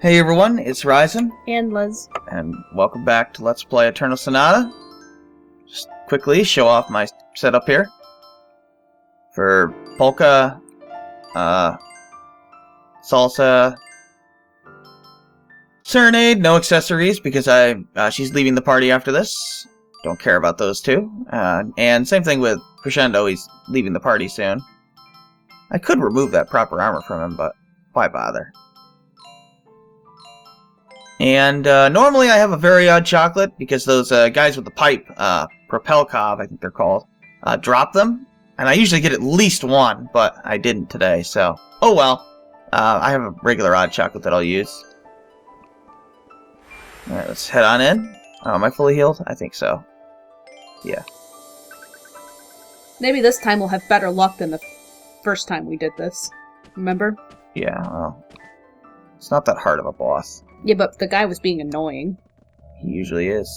Hey everyone, it's Ryzen, And Liz. and welcome back to Let's Play Eternal Sonata. Just quickly show off my setup here. For Polka, Salsa, Serenade, no accessories because she's leaving the party after this. Don't care about those two. And same thing with Crescendo, he's leaving the party soon. I could remove that proper armor from him, but why bother? And normally I have a very odd chocolate because those guys with the pipe, Propelkov, I think they're called, drop them. And I usually get at least one, but I didn't today, so oh well. I have a regular odd chocolate that I'll use. Alright, let's head on in. Am I fully healed? I think so. Yeah. Maybe this time we'll have better luck than the first time we did this. Remember? Yeah, well, it's not that hard of a boss. Yeah, but the guy was being annoying. He usually is.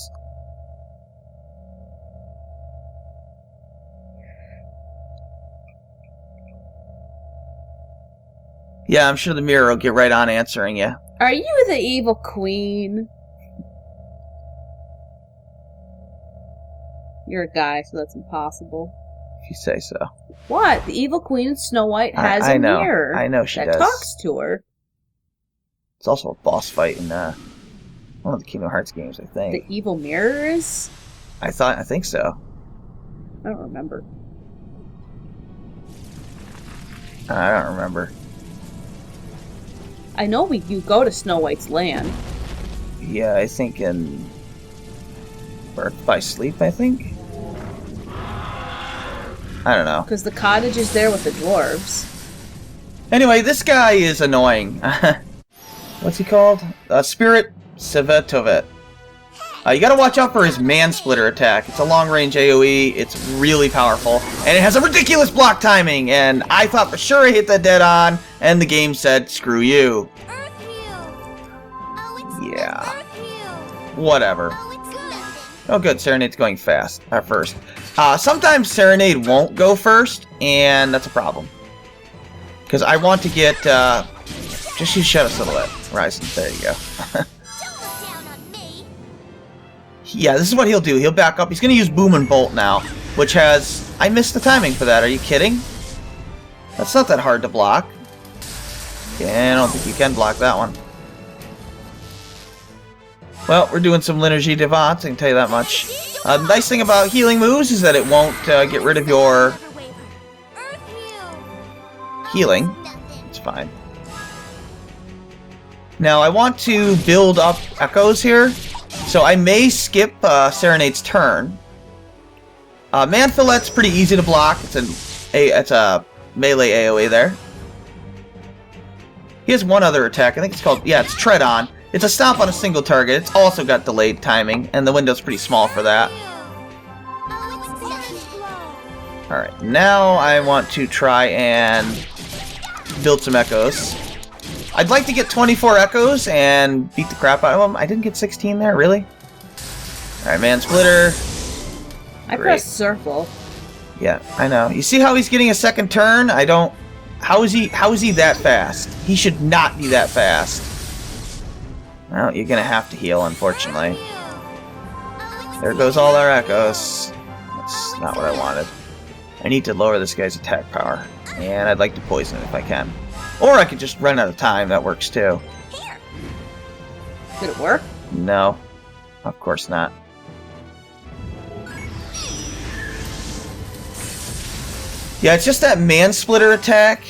Yeah, I'm sure the mirror will get right on answering you. Are you the evil queen? You're a guy, so that's impossible. If you say so. What? The evil queen in Snow White has a mirror. I know she that does. talks to her. It's also a boss fight in one of the Kingdom Hearts games, I think. The evil mirror is? I think so. I don't remember. I don't remember. I know you go to Snow White's land. Yeah, I think in Birth by Sleep, I think? I don't know. Because the cottage is there with the dwarves. Anyway, this guy is annoying. What's he called? Spirit Svetovet. You gotta watch out for his Man-Splitter attack. It's a long-range AoE, it's really powerful, and it has a ridiculous block timing, and I thought for sure I hit that dead on, and the game said, screw you. Yeah. Whatever. Oh good, Serenade's going fast, first. Sometimes Serenade won't go first, and that's a problem. Because I want to get, just use Shadow Silhouette, Ryzen, there you go. Yeah, this is what he'll do. He'll back up. He's going to use Boom and Bolt now, which has... I missed the timing for that. Are you kidding? That's not that hard to block. Yeah, I don't think you can block that one. Well, we're doing some Liturgy Devant, I can tell you that much. The nice thing about healing moves is that it won't get rid of your healing. It's fine. Now, I want to build up echoes here. So I may skip Serenade's turn. Manfilet's pretty easy to block. It's a melee AoE there. He has one other attack. I think it's called, it's Tread On. It's a stomp on a single target. It's also got delayed timing, and the window's pretty small for that. Alright, now I want to try and build some echoes. I'd like to get 24 echoes and beat the crap out of them. I didn't get 16 there, really? Alright, Man-Splitter. I pressed circle. Yeah, I know. You see how he's getting a second turn? I don't... How is he that fast? He should not be that fast. Well, you're gonna have to heal, unfortunately. There goes all our echoes. That's not what I wanted. I need to lower this guy's attack power. And I'd like to poison it if I can. Or I could just run out of time, that works too. Did it work? No. Of course not. Yeah, it's just that Man-Splitter attack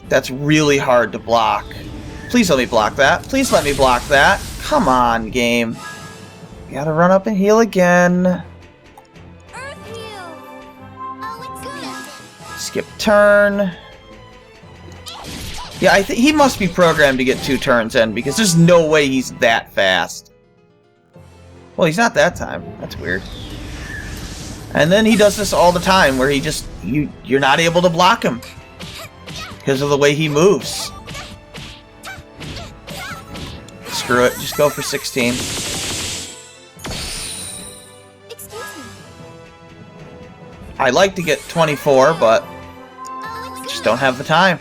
that's really hard to block. Please let me block that. Please let me block that. Come on, game. You gotta run up and heal again. Skip turn. Yeah, I think he must be programmed to get 2 turns in, because there's no way he's that fast. Well, he's not that time. That's weird. And then he does this all the time, where he just... You're not able to block him. Because of the way he moves. Screw it. Just go for 16. I'd like to get 24, but... just don't have the time.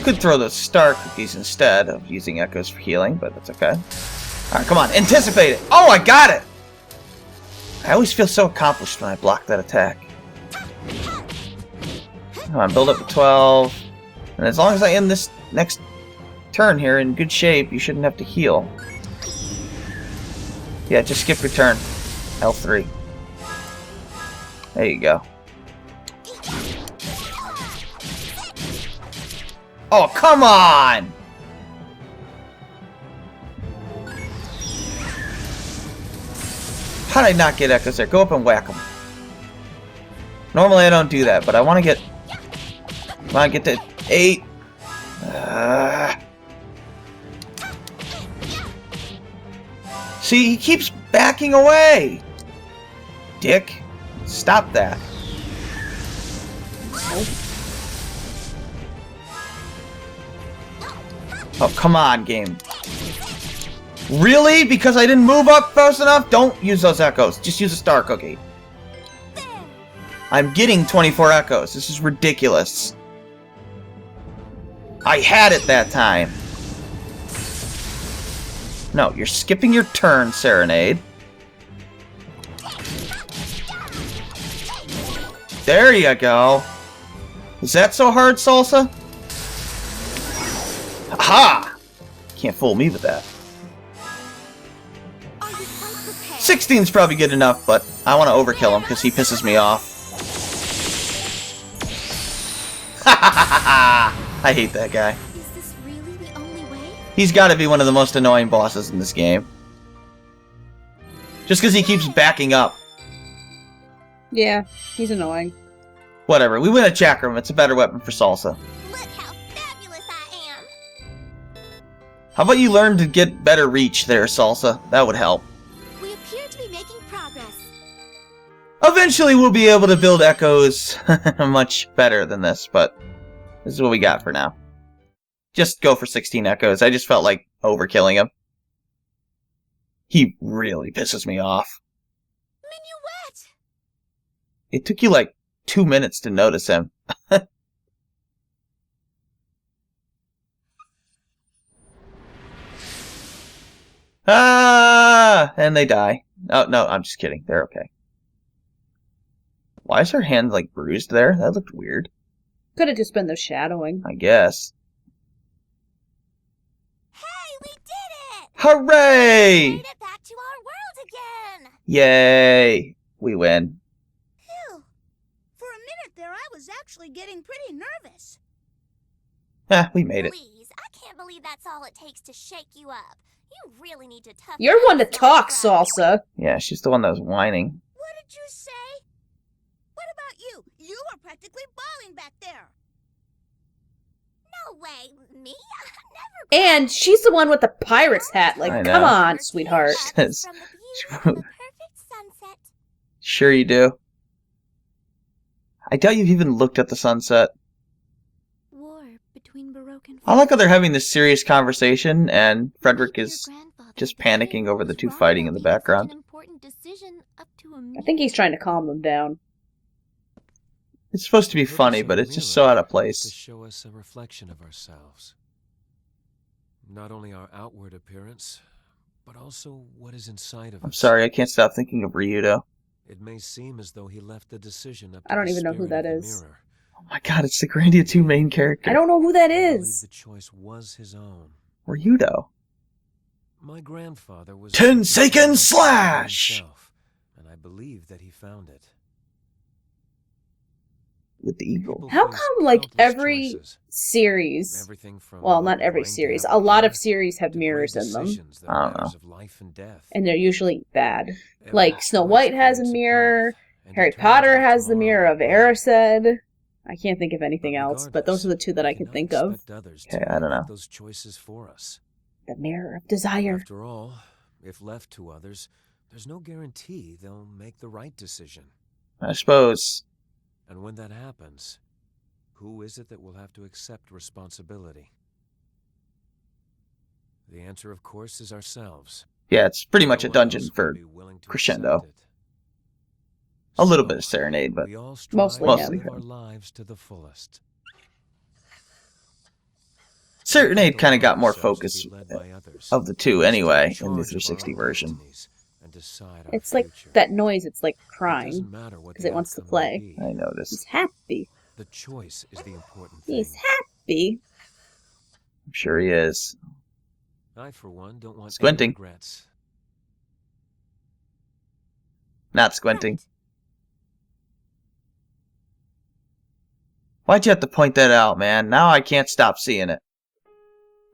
Could throw those star cookies instead of using echoes for healing, but that's okay. Alright, come on. Anticipate it. Oh, I got it! I always feel so accomplished when I block that attack. Come on, build up to 12. And as long as I end this next turn here in good shape, you shouldn't have to heal. Yeah, just skip your turn. L3. There you go. Oh, come on! How did I not get echoes there? Go up and whack them. Normally I don't do that, but I want to get... Come on, get to 8. See, he keeps backing away! Dick. Stop that. Oh, come on, game. Really? Because I didn't move up fast enough? Don't use those echoes. Just use a star cookie. I'm getting 24 echoes. This is ridiculous. I had it that time. No, you're skipping your turn, Serenade. There you go. Is that so hard, Salsa? Aha! Can't fool me with that. 16's probably good enough, but I want to overkill him because he pisses me off. I hate that guy. Is this really the only way? He's got to be one of the most annoying bosses in this game. Just because he keeps backing up. Yeah, he's annoying. Whatever, we win a chakram. It's a better weapon for Salsa. Look how fabulous I am! How about you learn to get better reach there, Salsa? That would help. We appear to be making progress. Eventually we'll be able to build echoes much better than this, but this is what we got for now. Just go for 16 echoes. I just felt like overkilling him. He really pisses me off. Minuet! It took you like 2 minutes to notice him. Ah! And they die. Oh, no, I'm just kidding. They're okay. Why is her hand, like, bruised there? That looked weird. Could have just been the shadowing. I guess. Hey, we did it! Hooray! Made it back to our world again! Yay! We win. Phew. For a minute there, I was actually getting pretty nervous. We made it. Please, I can't believe that's all it takes to shake you up. You really need to toughen You're one to up, talk, Sonata. Salsa. Yeah, she's the one that was whining. What did you say? What about you? You were practically bawling back there. No way. Me? Never. And she's the one with the pirate's hat. Like, I know. come on, sweetheart. From the view of the perfect sunset. Sure you do. I doubt you've even looked at the sunset. War between Baroque and I like how they're having this serious conversation, and Frederick is just panicking over the two fighting in the background. I think he's trying to calm them down. It's supposed to be funny, but it's just so out of To place. show us a reflection of ourselves. Not only our outward appearance, but also what is inside of us. I'm sorry, I can't stop thinking of Ryudo. It may seem as though he left the decision up to I don't the even know who spirit that of the is. mirror. Oh my god, it's the Grandia 2 main character. I don't know who that I believe is. the choice was his own. Ryudo. My grandfather was Tenseiken Slash! himself, and I believe that he found it. With the eagle. People How face come, like, countless every choices. series, Everything from well, not every grinding series, out a lot of blood series have to mirrors great in them, decisions that I are don't know. matters of life and death. and they're usually bad. Every Like, Snow choice White has a creates mirror, path and Harry determines Potter what has the tomorrow mirror of will bring. Erised. I can't think of anything But else, but those are the two that I regardless, can we think cannot of. expect others Okay, to I don't know. make those choices for us. The mirror of desire. After all, if left to others, there's no guarantee they'll make the right decision. I suppose. And when that happens, who is it that will have to accept responsibility? The answer, of course, is ourselves. Yeah, it's pretty much a No one dungeon else will for be willing to crescendo. accept it. a little So, bit of Serenade, but we all strive Mostly to him. live our lives to the fullest. Certain Aid kind of got more Ourselves to focus be led by others. of the two Just anyway take in the charge of our 360 own version. destinies and decide our It's like future. that noise. It's like It crying doesn't matter what because the it wants to outcome may play. be. I noticed. He's happy. The choice is the important He's thing. happy. I'm sure he is. I, for one, don't want Squinting. any regrets. Not squinting. Right. Why'd you have to point that out, man? Now I can't stop seeing it.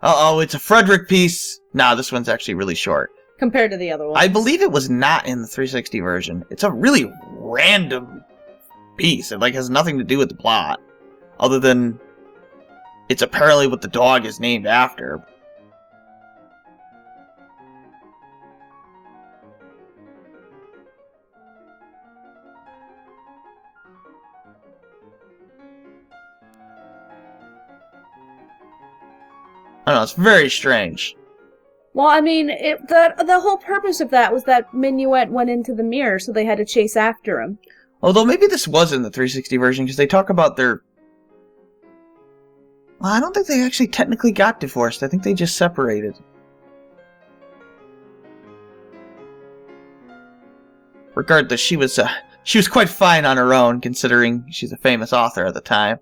Uh-oh, it's a Frederick piece. Nah, this one's actually really short. Compared to the other ones. I believe it was not in the 360 version. It's a really random piece. It like has nothing to do with the plot. Other than it's apparently what the dog is named after. I don't know, it's very strange. Well, I mean, the whole purpose of that was that Minuet went into the mirror, so they had to chase after him. Although maybe this was in the 360 version, because they talk about their... Well, I don't think they actually technically got divorced. I think they just separated. Regardless, she was quite fine on her own, considering she's a famous author at the time.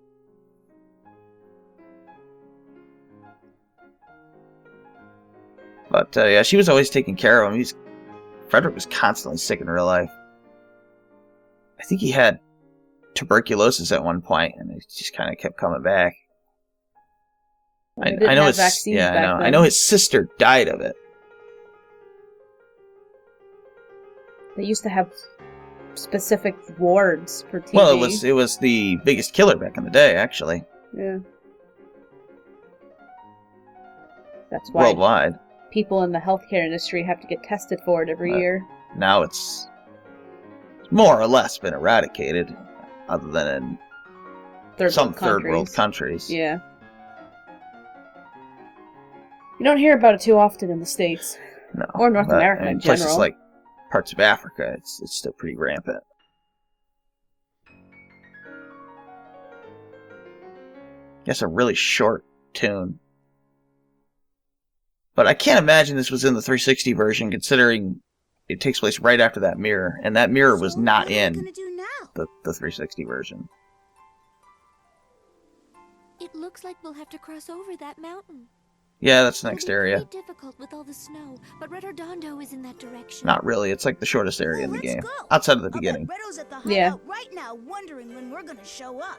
But yeah, she was always taking care of him. Frederick was constantly sick in real life. I think he had tuberculosis at one point, and it just kind of kept coming back. They didn't have vaccines back then. I know his sister died of it. They used to have specific wards for TB. Well, it was the biggest killer back in the day, actually, Yeah. That's why worldwide. people in the healthcare industry have to get tested for it every year. Now it's more or less been eradicated, other than in some third world countries. Yeah. You don't hear about it too often in the States. No, Or North but, America I mean, in places general. like parts of Africa, it's still pretty rampant. Guess a really short tune. But I can't imagine this was in the 360 version, considering it takes place right after that mirror, and that mirror was So not what are we in gonna do now? the 360 version. It looks like we'll have to cross over that mountain. Yeah, that's the It'll next be area. pretty difficult with all the snow, but Redondo is in that direction. Not really, it's like the shortest area in the Let's game. go. Outside of the I'll bet beginning. Redo's at the Yeah. hideout right now, wondering when we're gonna show up.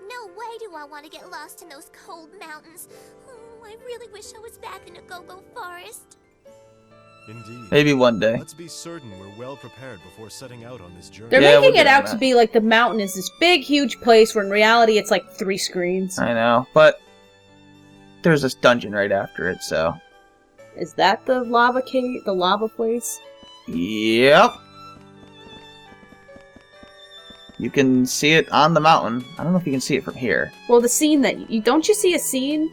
No way do I want to get lost in those cold mountains. Oh, I really wish I was back in a go-go forest. Indeed. Maybe one day. Let's be certain we're well prepared before setting out on this journey. They're Yeah, we'll making get it on out that. to be like the mountain is this big, huge place where in reality it's like 3 screens. I know, but there's this dungeon right after it, so... Is that the lava cave? The lava place? Yep. You can see it on the mountain. I don't know if you can see it from here. Well, the scene that you don't you see a scene?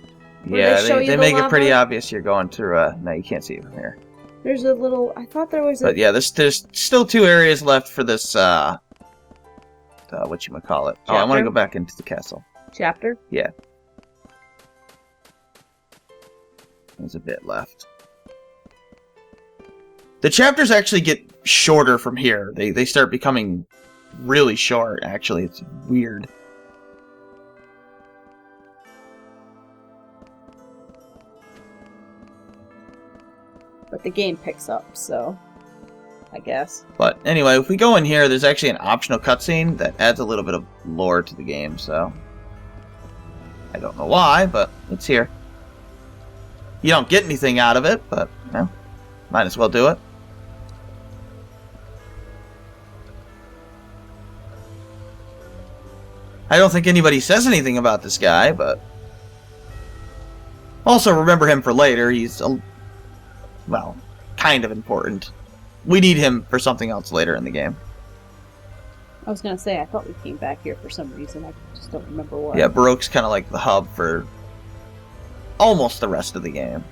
Where Yeah, they show you they the make it pretty lava? obvious you're going through, no, you can't see it from here. There's a little. I thought there was a But yeah, there's still 2 areas left for this, whatchamacallit. Oh, I want to Chapter? go back into the castle. chapter. Yeah. There's a bit left. The chapters actually get shorter from here. They start becoming really short, actually. It's weird. But the game picks up, so I guess. But anyway, if we go in here, there's actually an optional cutscene that adds a little bit of lore to the game, so... I don't know why, but it's here. You don't get anything out of it, but, well, might as well do it. I don't think anybody says anything about this guy, but... Also, remember him for later. He's, well, kind of important. We need him for something else later in the game. I was gonna say I thought we came back here for some reason. I just don't remember what. Yeah, Baroque's kind of like the hub for almost the rest of the game.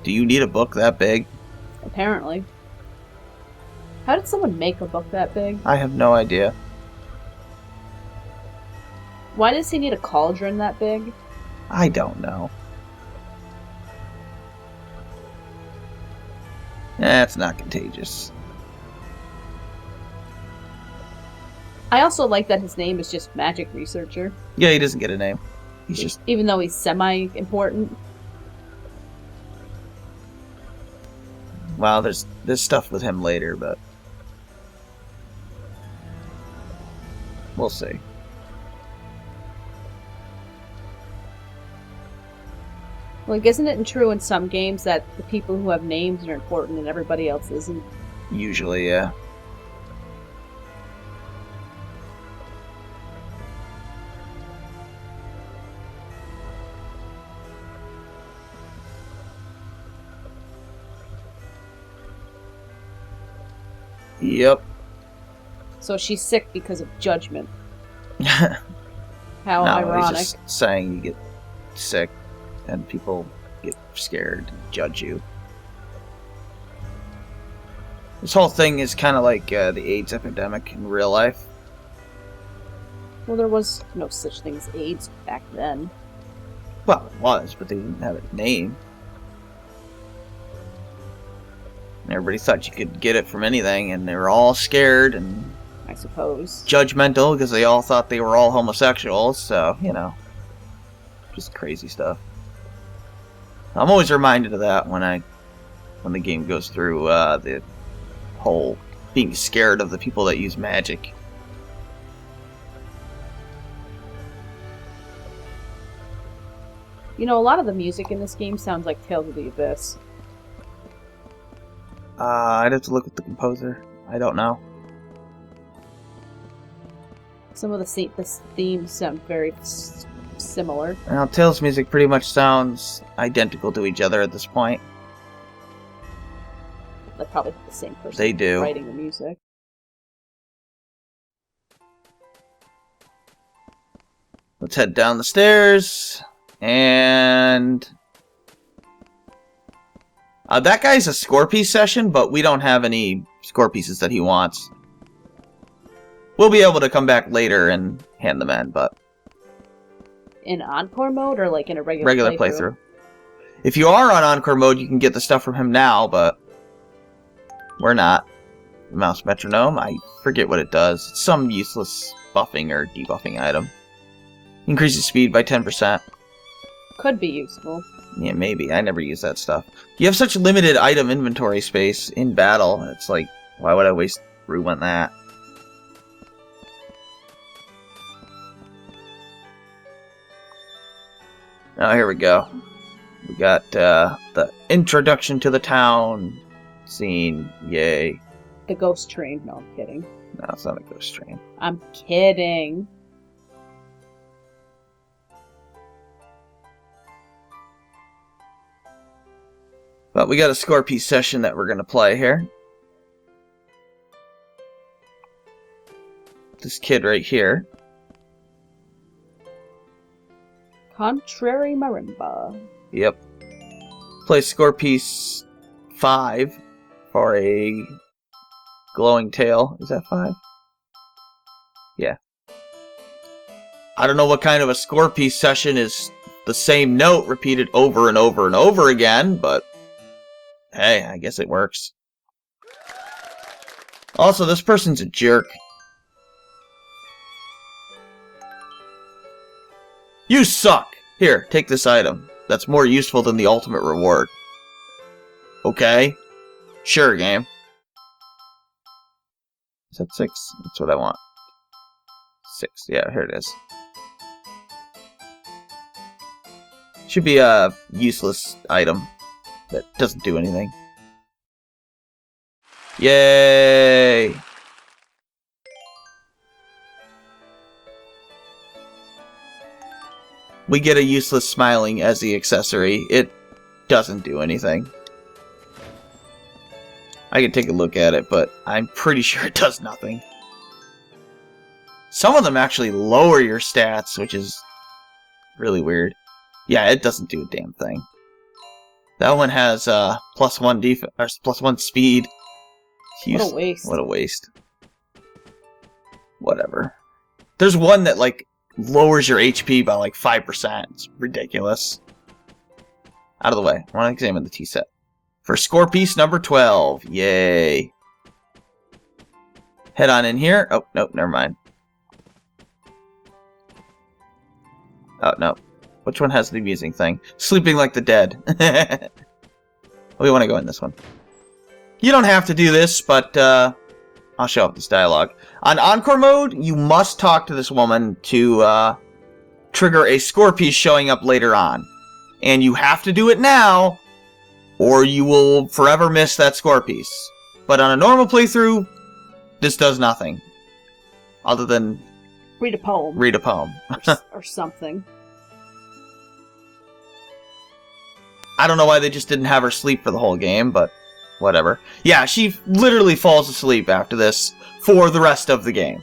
Do you need a book that big? Apparently. How did someone make a book that big? I have no idea. Why does he need a cauldron that big? I don't know. That's not contagious. I also like that his name is just Magic Researcher. Yeah, he doesn't get a name. He's just... Even though he's semi-important. Well, there's stuff with him later, but... we'll see. Like, isn't it true in some games that the people who have names are important and everybody else isn't? Usually, yeah. Yep. So she's sick because of judgment. No, How ironic. he's just saying you get sick and people get scared and judge you. This whole thing is kind of like the AIDS epidemic in real life. Well, there was no such thing as AIDS back then. Well, it was, but they didn't have a name. And everybody thought you could get it from anything, and they were all scared and I suppose. judgmental because they all thought they were all homosexuals, so, you know, just crazy stuff. I'm always reminded of that when the game goes through the whole being scared of the people that use magic. You know, a lot of the music in this game sounds like Tales of the Abyss. I'd have to look at the composer. I don't know. Some of the themes sound very similar. Well, Tales music pretty much sounds identical to each other at this point. They're probably the same person They do. writing the music. Let's head down the stairs. And... that guy's a score piece session, but we don't have any score pieces that he wants. We'll be able to come back later and hand them in, but... In Encore mode or like in a regular playthrough. If you are on Encore mode, you can get the stuff from him now, but... we're not. Mouse metronome, I forget what it does. It's some useless buffing or debuffing item. Increases speed by 10%. Could be useful. Yeah, maybe. I never use that stuff. You have such limited item inventory space in battle. It's like, why would I waste room on that? Oh, here we go. We got the introduction to the town scene. Yay. The ghost train. No, I'm kidding. No, it's not a ghost train. I'm kidding. But we got a score piece session that we're going to play here. This kid right here. Contrary Marimba. Yep. Play score piece 5 for a glowing tail. Is that 5? Yeah. I don't know what kind of a score piece session is the same note repeated over and over and over again, but hey, I guess it works. Also, this person's a jerk. You suck! Here, take this item. That's more useful than the ultimate reward. Okay? Sure, game. Is that 6? That's what I want. 6. Yeah, here it is. Should be a useless item that doesn't do anything. Yay! We get a useless smiling as the accessory. It doesn't do anything. I can take a look at it, but I'm pretty sure it does nothing. Some of them actually lower your stats, which is really weird. Yeah, it doesn't do a damn thing. That one has +1 defense or +1 speed. What a waste. What a waste. Whatever. There's one that like lowers your HP by like 5%. It's ridiculous. Out of the way. I want to examine the tea set. For score piece number 12. Yay. Head on in here. Oh, nope, never mind. Oh, no. Which one has the amusing thing? Sleeping like the dead. We want to go in this one. You don't have to do this, but I'll show up this dialogue. On Encore mode, you must talk to this woman to trigger a score piece showing up later on. And you have to do it now, or you will forever miss that score piece. But on a normal playthrough, this does nothing. Other than Read a poem. read a poem. Or something. I don't know why they just didn't have her sleep for the whole game, but whatever. Yeah, she literally falls asleep after this for the rest of the game.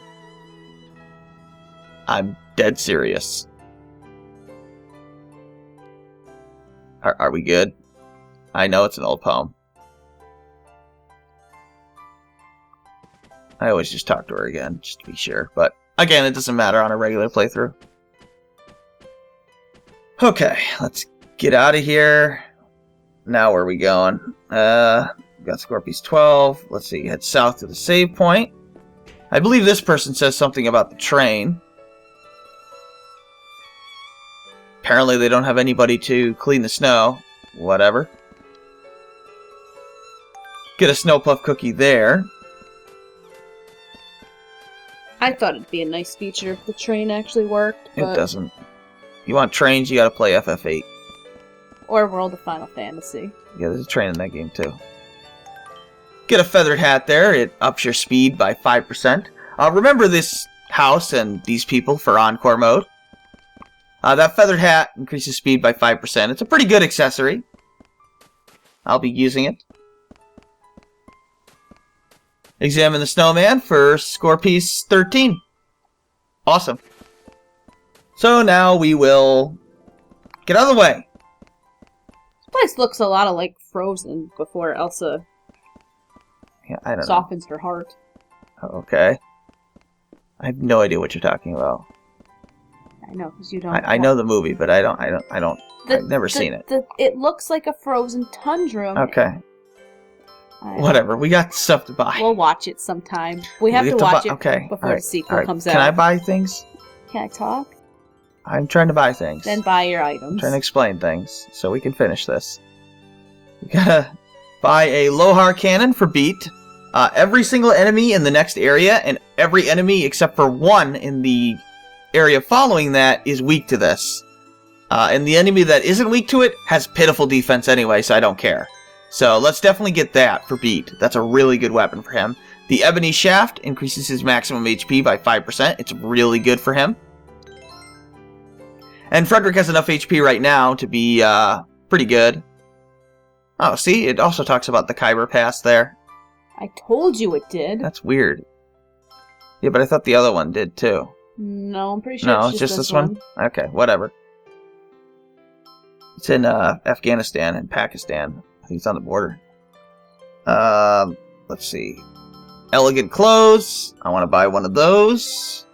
I'm dead serious. Are we good? I know it's an old poem. I always just talk to her again, just to be sure. But, again, it doesn't matter on a regular playthrough. Okay, let's get out of here. Now where are we going? We got score piece 12. Let's see, head south to the save point. I believe this person says something about the train. Apparently they don't have anybody to clean the snow. Whatever. Get a snow puff cookie there. I thought it'd be a nice feature if the train actually worked. It But... doesn't. You want trains, you gotta play FF8. Or World of Final Fantasy. Yeah, there's a train in that game too. Get a feathered hat there. It ups your speed by 5%. Remember this house and these people for Encore mode. That feathered hat increases speed by 5%. It's a pretty good accessory. I'll be using it. Examine the snowman for score piece 13. Awesome. So now we will get out of the way. This place looks a lot of like Frozen before Elsa Yeah, I don't know. softens her heart. Okay. I have no idea what you're talking about. I know, because you don't. I know the movie, but I've never seen it. It looks like a frozen tundra. Okay. Whatever. We got stuff to buy. We'll watch it sometime. We have to watch it okay. before Alright. the sequel Alright. comes Can out. I buy things? Can I talk? I'm trying to buy things. Then buy your I'm items. trying to explain things so we can finish this. We gotta buy a Lohar Cannon for beat. Every single enemy in the next area and every enemy except for one in the area following that is weak to this. And the enemy that isn't weak to it has pitiful defense anyway, so I don't care. So let's definitely get that for beat. That's a really good weapon for him. The Ebony Shaft increases his maximum HP by 5%. It's really good for him. And Frederick has enough HP right now to be pretty good. Oh, see? It also talks about the Kyber Pass there. I told you it did. That's weird. Yeah, but I thought the other one did too. No, I'm pretty sure No, it's just this one? Okay, whatever. It's in Afghanistan and Pakistan. I think it's on the border. Let's see. Elegant clothes. I want to buy one of those.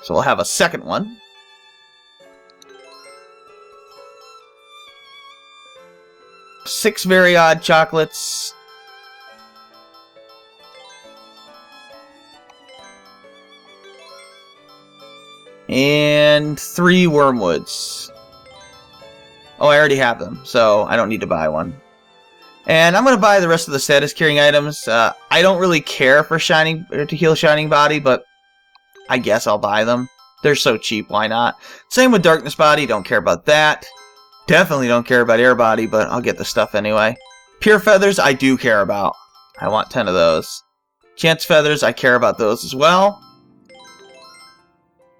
So we'll have a second one. Six very odd chocolates. And 3 Wormwoods. Oh, I already have them, so I don't need to buy one. And I'm going to buy the rest of the status carrying items. I don't really care for Shining or to heal Shining Body, but I guess I'll buy them. They're so cheap, why not? Same with Darkness Body, don't care about that. Definitely don't care about Air Body, but I'll get the stuff anyway. Pure Feathers, I do care about. I want 10 of those. Chance Feathers, I care about those as well.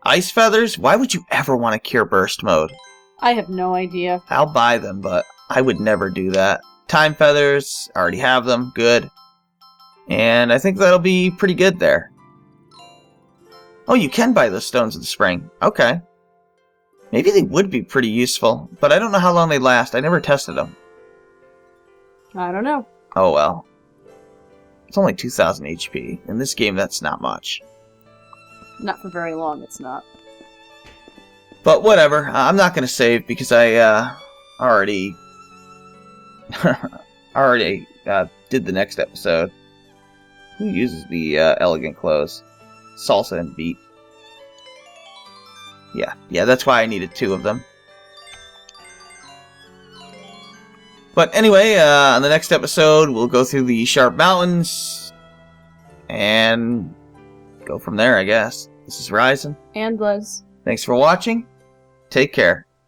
Ice Feathers, why would you ever want to cure Burst mode? I have no idea. I'll buy them, but I would never do that. Time Feathers, I already have them, good. And I think that'll be pretty good there. Oh, you can buy those Stones of the Spring. Okay. Maybe they would be pretty useful, but I don't know how long they last. I never tested them. I don't know. Oh well. It's only 2,000 HP. In this game, that's not much. Not for very long, it's not. But whatever. I'm not going to save because I already did the next episode. Who uses the elegant clothes? Salsa and Beat. Yeah, that's why I needed 2 of them. But anyway, on the next episode, we'll go through the Sharp Mountains and go from there, I guess. This is Ryzen. And Liz. Thanks for watching. Take care.